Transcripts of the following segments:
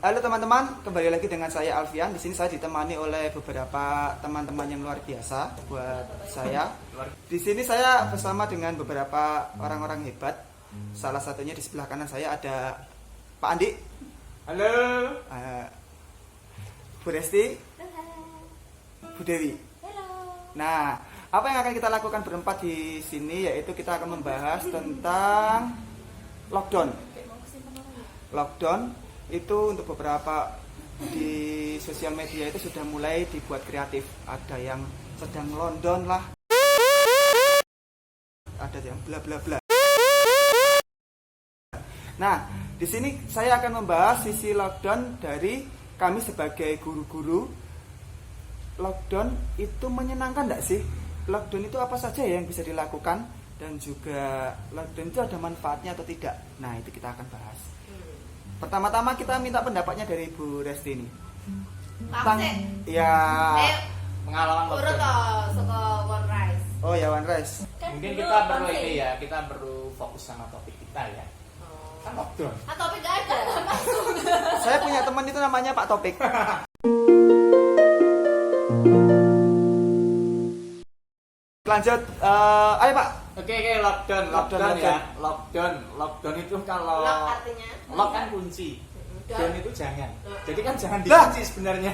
Halo teman-teman, kembali lagi dengan saya Alfian. Di sini saya ditemani oleh beberapa teman-teman yang luar biasa buat saya. Di sini saya bersama dengan beberapa orang-orang hebat. Salah satunya di sebelah kanan saya ada Pak Andi. Halo. Bu Resti. Bu Dewi. Nah, apa yang akan kita lakukan berempat di sini yaitu kita akan membahas tentang lockdown. Lockdown itu untuk beberapa di sosial media itu sudah mulai dibuat kreatif. Ada yang sedang London lah, ada yang bla bla bla. Nah, di sini saya akan membahas sisi lockdown dari kami sebagai guru-guru. Lockdown itu menyenangkan enggak sih? Lockdown itu apa saja yang bisa dilakukan dan juga lockdown itu ada manfaatnya atau tidak? Nah, itu kita akan bahas. Pertama-tama kita minta pendapatnya dari Bu Resti ini. Ya, Pengalaman urut lockdown. saka One Rice. oh ya One Rice. Mungkin kita perlu ini ya, kita perlu fokus sama topik kita ya. Kan lockdown. Ah, topik gak ada. Saya punya teman itu namanya Pak Topik. Lanjut, ayo Pak. Oke, lockdown ya. Lockdown itu kalau Lock artinya? lock kan kunci. Down itu jangan. Jadi kan jangan Lah. dikunci sebenarnya.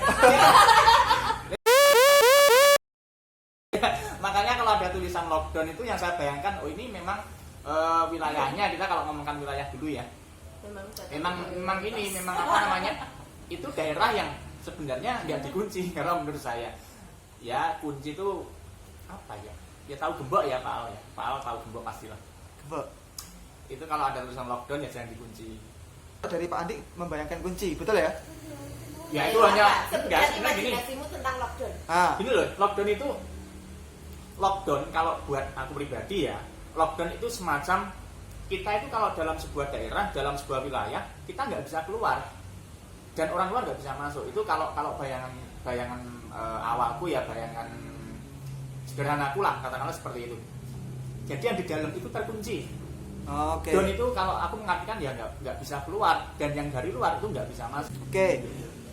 Makanya kalau ada tulisan lockdown itu yang saya bayangkan, oh ini memang wilayahnya, kita kalau ngomongkan wilayah dulu ya. Memang ini memang apa namanya? Itu daerah yang sebenarnya nggak dikunci karena menurut saya ya kunci itu apa ya? Ya tahu gembok ya Pak Al ya. Pak Al tahu gembok pastilah. Gembok. Itu kalau ada tulisan lockdown ya jangan dikunci. Dari Pak Andi membayangkan kunci, betul ya? Ya itu hanya sebenarnya sebenarnya gini. imajinasimu tentang lockdown. Gini loh, lockdown kalau buat aku pribadi ya, lockdown itu semacam kita itu kalau dalam sebuah daerah, dalam sebuah wilayah, kita nggak bisa keluar dan orang luar nggak bisa masuk. Itu kalau bayangan awalku ya, bayangan sederhanaku lah, katakanlah seperti itu. Jadi yang di dalam itu terkunci. Oke. Lockdown itu kalau aku mengartikan ya nggak bisa keluar dan yang dari luar itu nggak bisa masuk. Oke.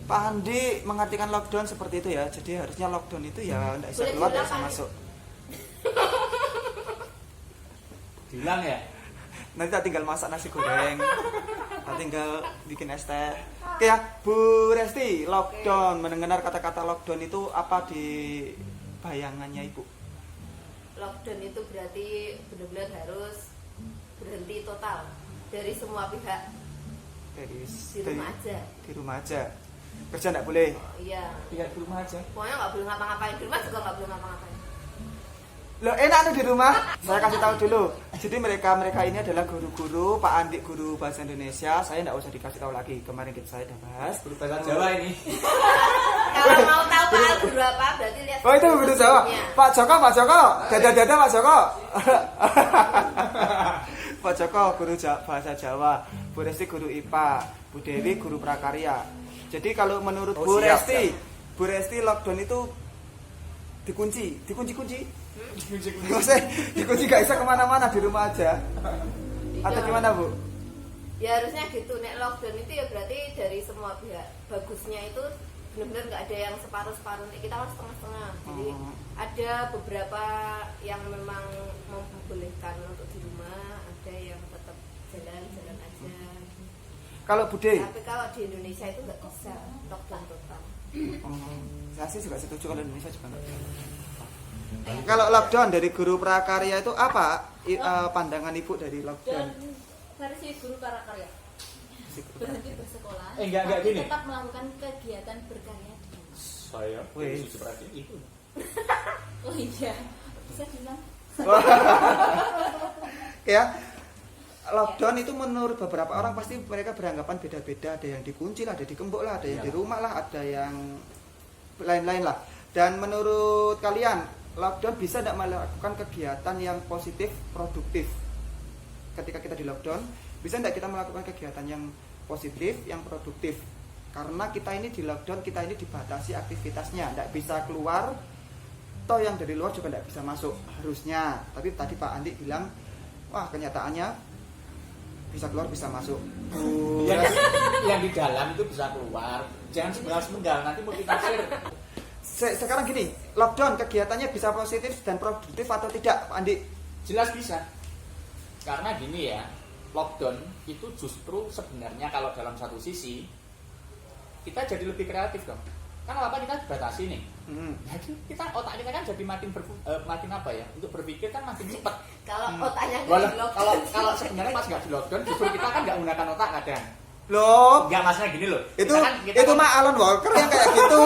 Pak Andi mengartikan lockdown seperti itu ya. Jadi harusnya lockdown itu ya nggak bisa Boleh keluar, nggak bisa diulang, Pak? masuk. Bilang ya. Nanti tak tinggal masak nasi goreng, tak tinggal bikin es teh. Oke ya, Bu Resti, lockdown. Mendengar kata-kata lockdown itu apa di bayangannya Ibu? Lockdown itu berarti benar-benar harus berhenti total dari semua pihak, di rumah aja. Di rumah aja. Kerja nggak boleh. Oh, iya. Tinggal di rumah aja. Pokoknya nggak boleh ngapa-ngapain. Di rumah juga nggak boleh ngapa-ngapain. Loh, enak tuh di rumah. Saya kasih tahu dulu. Jadi mereka ini adalah guru-guru. Pak Andi guru bahasa Indonesia. Saya nggak usah dikasih tahu lagi. Kemarin saya udah bahas. Guru bahasa Jawa ini. Kalau mau tahu Pak Al guru apa, berarti lihat. Oh, itu guru Jawa. videonya. Pak Joko. Dada Pak Joko. Pak Joko guru bahasa Jawa. Bu Resti guru IPA. Bu Dewi guru prakarya. Jadi kalau menurut Bu Resti lockdown itu dikunci. Maksudnya dikunci gak bisa kemana-mana, di rumah aja. Atau gimana Bu? Ya harusnya gitu. Nek lockdown itu ya berarti dari semua pihak. Bagusnya itu benar-benar nggak ada yang separuh-separuh. Kita kan setengah-setengah. Jadi ada beberapa yang memang membolehkan untuk di rumah, ada yang tetap jalan-jalan aja. Kalau Bude? Tapi kalau di Indonesia itu nggak bisa lockdown total. Saya sih juga setuju kalau Indonesia juga nggak bisa. Kalau lockdown dari guru prakarya itu apa pandangan Ibu dari lockdown? Versi guru prakarya berhenti bersekolah, Enggak tapi gini. tetap melakukan kegiatan berkarya. Saya Wih. seperti itu. Oh iya, bisa bilang. Ya, lockdown itu menurut beberapa orang pasti mereka beranggapan beda-beda. Ada yang dikunci lah, ada dikembok lah, ada yang di rumah lah, ada yang lain-lain lah. Dan menurut kalian, lockdown bisa tidak melakukan kegiatan yang positif, produktif? Ketika kita di lockdown, bisa tidak kita melakukan kegiatan yang positif, yang produktif? Karena kita ini di lockdown, kita ini dibatasi aktivitasnya, tidak bisa keluar. Toh yang dari luar juga tidak bisa masuk harusnya. Tapi tadi Pak Andi bilang, wah kenyataannya bisa keluar bisa masuk. Yang di dalam itu bisa keluar. Jangan sepenggal nanti multitafsir. Sekarang gini, lockdown kegiatannya bisa positif dan produktif atau tidak, Pak Andi? Jelas bisa. Karena gini ya, lockdown itu justru sebenarnya kalau dalam satu sisi kita jadi lebih kreatif dong. Kan apa kita dibatasi nih. Jadi kita otak kita kan jadi makin apa ya? Untuk berpikir kan makin cepat. Kalau otaknya nggak di lockdown. Kalau sebenarnya pas nggak di lockdown, justru kita kan nggak menggunakan otak kadang. Loh, Nggak maksudnya gini loh. itu Kita mah Alan Walker yang kayak gitu.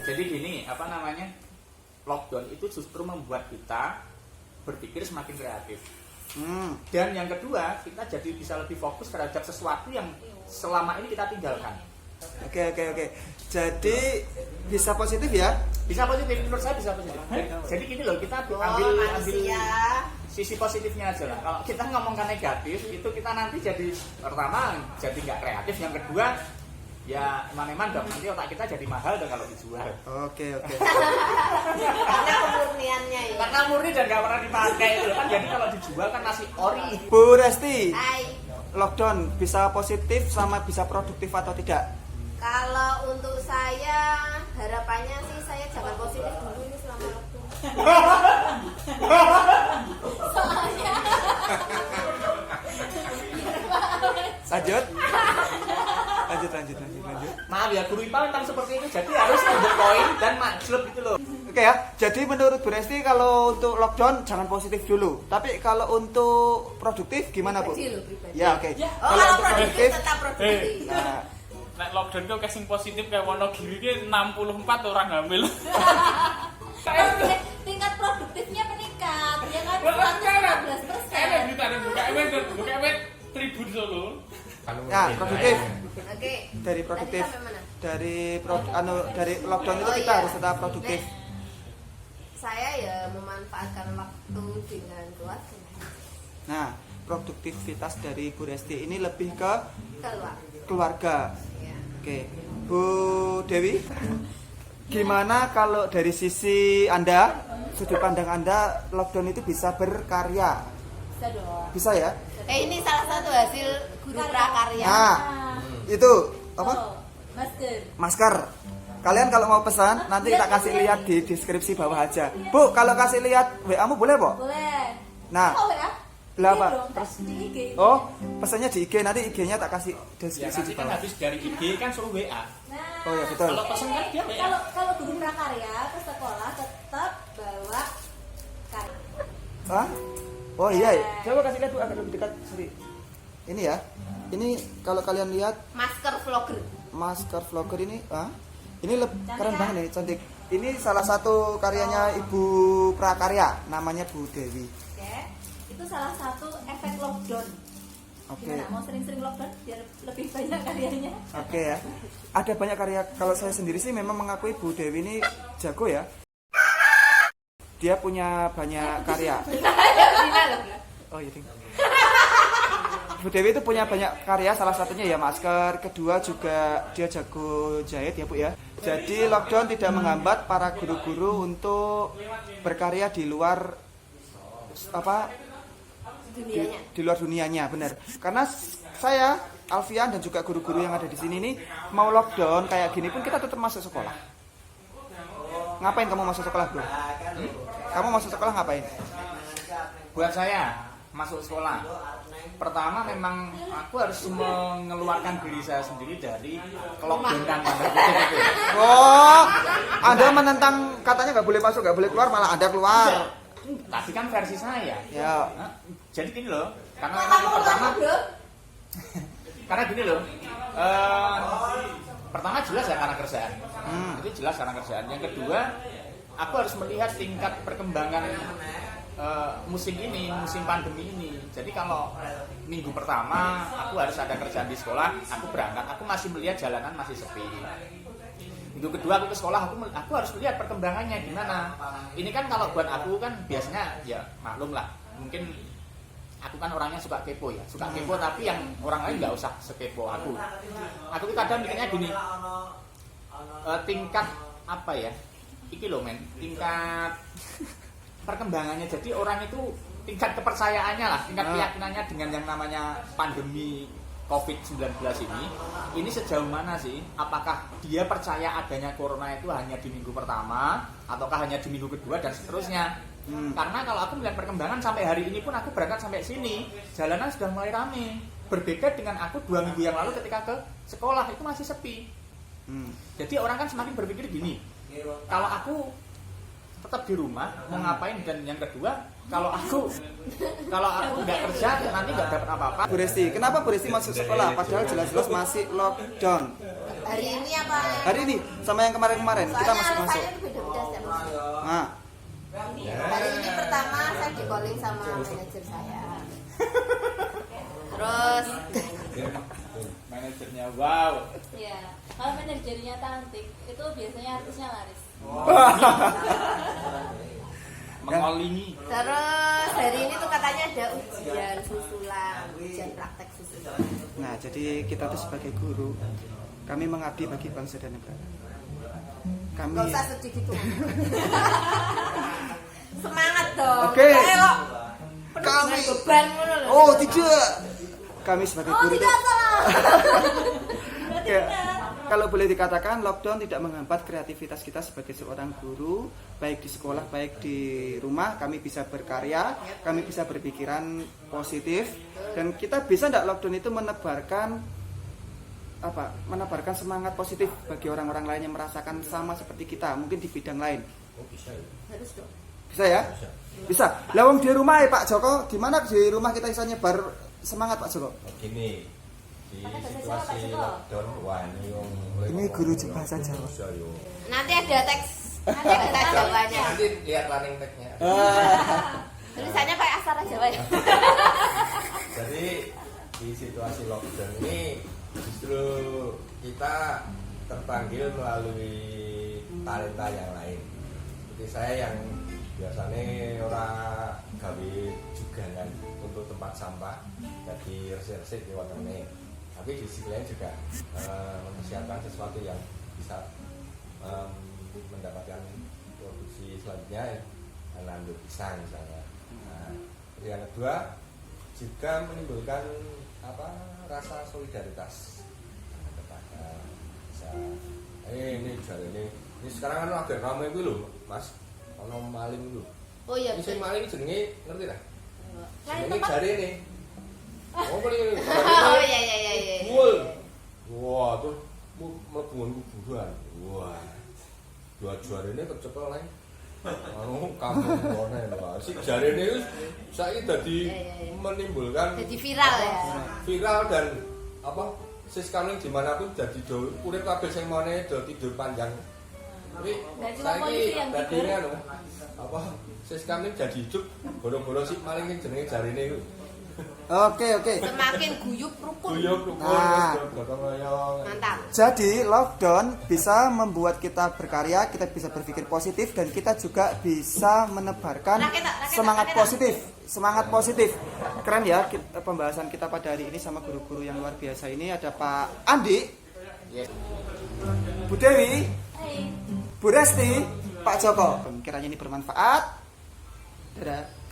Jadi gini, apa namanya? Lockdown itu justru membuat kita berpikir semakin kreatif. Dan yang kedua, kita jadi bisa lebih fokus terhadap sesuatu yang selama ini kita tinggalkan. Oke. Jadi bisa positif ya? Bisa positif, menurut saya bisa positif. Jadi gini loh, kita ambil sisi positifnya aja lah. Kalau kita ngomongkan negatif, itu kita nanti jadi pertama jadi nggak kreatif. Yang kedua, ya eman-eman dong, nanti otak kita jadi mahal dong kalau dijual. Oke. Karena kemurniannya ya. Karena murni dan nggak pernah dipakai itu kan. Jadi kalau dijual kan masih ori. Bu Resti, Hai. lockdown bisa positif sama bisa produktif atau tidak? Kalau untuk saya harapannya sih saya jangan positif dulu ini selama lockdown. Soalnya Lanjut. Maaf ya, guru IPA memang seperti itu. Jadi harus ambil poin dan majlub gitu loh. Oke ya, jadi menurut Bu Resti kalau untuk lockdown jangan positif dulu. Tapi kalau untuk produktif gimana Bu? Pribadi. Ya oke. Ya. Oh, kalau produktif tetap produktif. Nah, Nek lockdown kok casing positif kayak Wonogiri ki 64 orang hamil. tingkat produktifnya meningkat, ya kan? Enak 115%. buka web Tribun Solo. ya produktif. Oke. Dari produktif. Tadi sampai mana? Dari lockdown itu Oh, kita iya. harus tetap produktif. Nek, saya ya memanfaatkan waktu dengan keluarga. Nah, produktivitas dari Bu Resti ini lebih ke Keluar. keluarga. Ya. Oke, Bu Dewi, gimana kalau dari sisi Anda, sudut pandang Anda, lockdown itu bisa berkarya? Bisa dong. Bisa ya? Ini salah satu hasil guru prakarya. Nah, itu apa? Oh, masker. Masker. Kalian kalau mau pesan, nanti kita kasih lihat di deskripsi bawah aja. Bu, kalau kasih lihat WA-mu boleh, Po? Boleh. Nah, Oh ya? lah, Pak. Terus di IG. Oh, pesannya di IG, nanti IG-nya tak kasih Ya deskripsi nanti di kan bawah. habis dari IG kan suruh WA. Nah, Oh ya, betul. Kalau pesen kan dia WA. kalau guru prakarya ke sekolah tetap bawa karya. Hah? Oh iya, coba kasih lihat Bu agak lebih dekat. Sorry. Ini ya. Ini kalau kalian lihat Masker vlogger. masker vlogger ini, ini Cantik keren kan? banget nih, cantik. Ini salah satu karyanya Ibu Prakarya, namanya Bu Dewi. Oke. Itu salah satu efek lockdown. Oke. Gimana? Mau sering-sering lockdown biar lebih banyak karyanya? Oke ya. Ada banyak karya. Kalau saya sendiri sih memang mengakui Bu Dewi ini jago ya. Dia punya banyak karya. Oh iya. Ding. Bu Dewi itu punya banyak karya, salah satunya ya masker, kedua juga dia jago jahit ya Bu ya. Jadi lockdown tidak menghambat para guru-guru untuk berkarya di luar apa? Dunianya. Di luar dunianya, benar. Karena saya, Alfian dan juga guru-guru yang ada di sini nih mau lockdown kayak gini pun kita tetap masuk sekolah. Ngapain kamu masuk sekolah, Bro? Kamu masuk sekolah ngapain? Buat saya masuk sekolah, pertama memang aku harus mengeluarkan diri saya sendiri dari kelockdownan tanda kutip itu. Oh, Anda menentang katanya nggak boleh masuk, nggak boleh keluar, malah Anda keluar. Tapi kan versi saya. Ya. Hah? Jadi gini loh, karena Kok memang kamu pertama, keluar, Bro? karena gini loh, pertama jelas ya karena kerjaan, itu jelas karena kerjaan. Yang kedua, aku harus melihat tingkat perkembangan musim ini, musim pandemi ini. Jadi kalau minggu pertama aku harus ada kerjaan di sekolah, aku berangkat, aku masih melihat jalanan masih sepi. Minggu kedua aku ke sekolah, aku harus melihat perkembangannya gimana. Ini kan kalau buat aku kan biasanya ya maklum lah, mungkin aku kan orangnya suka kepo ya, suka kepo tapi yang orang lain nggak usah sekepo aku. Aku tuh kadang mikirnya gini, tingkat apa ya, iki loh men, tingkat perkembangannya. Jadi orang itu tingkat kepercayaannya lah, tingkat keyakinannya dengan yang namanya pandemi COVID-19 ini sejauh mana sih? Apakah dia percaya adanya corona itu hanya di minggu pertama ataukah hanya di minggu kedua dan seterusnya? Karena kalau aku melihat perkembangan sampai hari ini pun aku berangkat sampai sini, jalanan sudah mulai rame. Berbeda dengan aku 2 minggu yang lalu ketika ke sekolah itu masih sepi. Jadi orang kan semakin berpikir gini, kalau aku tetap di rumah mau ngapain, dan yang kedua kalau aku nggak kerja nanti nggak dapat apa-apa. Bu Resti, kenapa Bu Resti masuk sekolah padahal jelas-jelas masih lockdown? Hari ini apa? Hari ini sama yang kemarin-kemarin kita Soalnya masuk. alasannya itu beda-beda setiap musim. Nah, Hari ini pertama saya di calling sama manajer saya. Terus Manajernya wow. Iya. Kalau manajernya cantik, itu biasanya artisnya laris. Mengolingi. terus hari ini tuh katanya ada ujian susulan, ujian praktek susulan. nah jadi kita tuh sebagai guru, kami mengabdi bagi bangsa dan negara. Kami Gak usah sedih gitu. Semangat dong. Oke. Kok Kami beban ngono lho. Oh tidak. Kami sebagai Oh, guru tidak salah. Ya, kalau boleh dikatakan lockdown tidak menghambat kreativitas kita sebagai seorang guru, baik di sekolah, baik di rumah. Kami bisa berkarya, kami bisa berpikiran positif, dan kita bisa tidak lockdown itu menebarkan semangat positif bagi orang-orang lain yang merasakan sama seperti kita, mungkin di bidang lain. Harus dong. Bisa ya? Bisa. Lawang di rumah ya Pak Joko, gimana di rumah kita bisa nyebar semangat Pak Joko? Gini, di Pakai bahasa Jawa, situasi Pak Joko. lockdown, wah ini yang Ini guru bahasa Jawa. Nanti ada teks Jawanya. Nanti lihat running tag-nya. Tulisannya pakai aksara Jawa ya. Jadi di situasi lockdown ini justru kita terpanggil melalui talenta yang lain. Seperti saya yang biasanya orang gawe juganan untuk tempat sampah, jadi resik-resik di warnanya. Tapi di sisi lain juga mempersiapkan sesuatu yang bisa mendapatkan produksi selanjutnya, nandur pisang misalnya. Nah, yang kedua juga menimbulkan rasa solidaritas kepada ini jari ini sekarang kan agak ramai itu loh Mas, ono maling itu. Oh iya. Ini maling jenenge ngerti lah. Lain Jenenge tempat. jari ini. Oh paling ini. Oh iya iya. Wul. Wah tuh mlebu kuburan. Wah. Dua jari ini kecekel lain. Anu kampung kone lho. Si jari ini saiki dadi menimbulkan Jadi viral ya. Viral dan siskaning dimanapun jadi do urip kabeh sing mone do tidur panjang. Tapi Nggak cuma polisi yang dadi tidur. siskaning jadi hidup boro-boro sik maling sing jenenge jarine iku. Oke. Semakin guyup rukun. Guyub Nah. gotong royong. Mantap. Jadi lockdown bisa membuat kita berkarya, kita bisa berpikir positif, dan kita juga bisa menebarkan semangat positif. Semangat positif. Keren ya pembahasan kita pada hari ini sama guru-guru yang luar biasa ini. Ada Pak Andi, Yes. Bu Dewi, Hai. Bu Resti, Pak Joko. Kiranya ini bermanfaat. Dadah.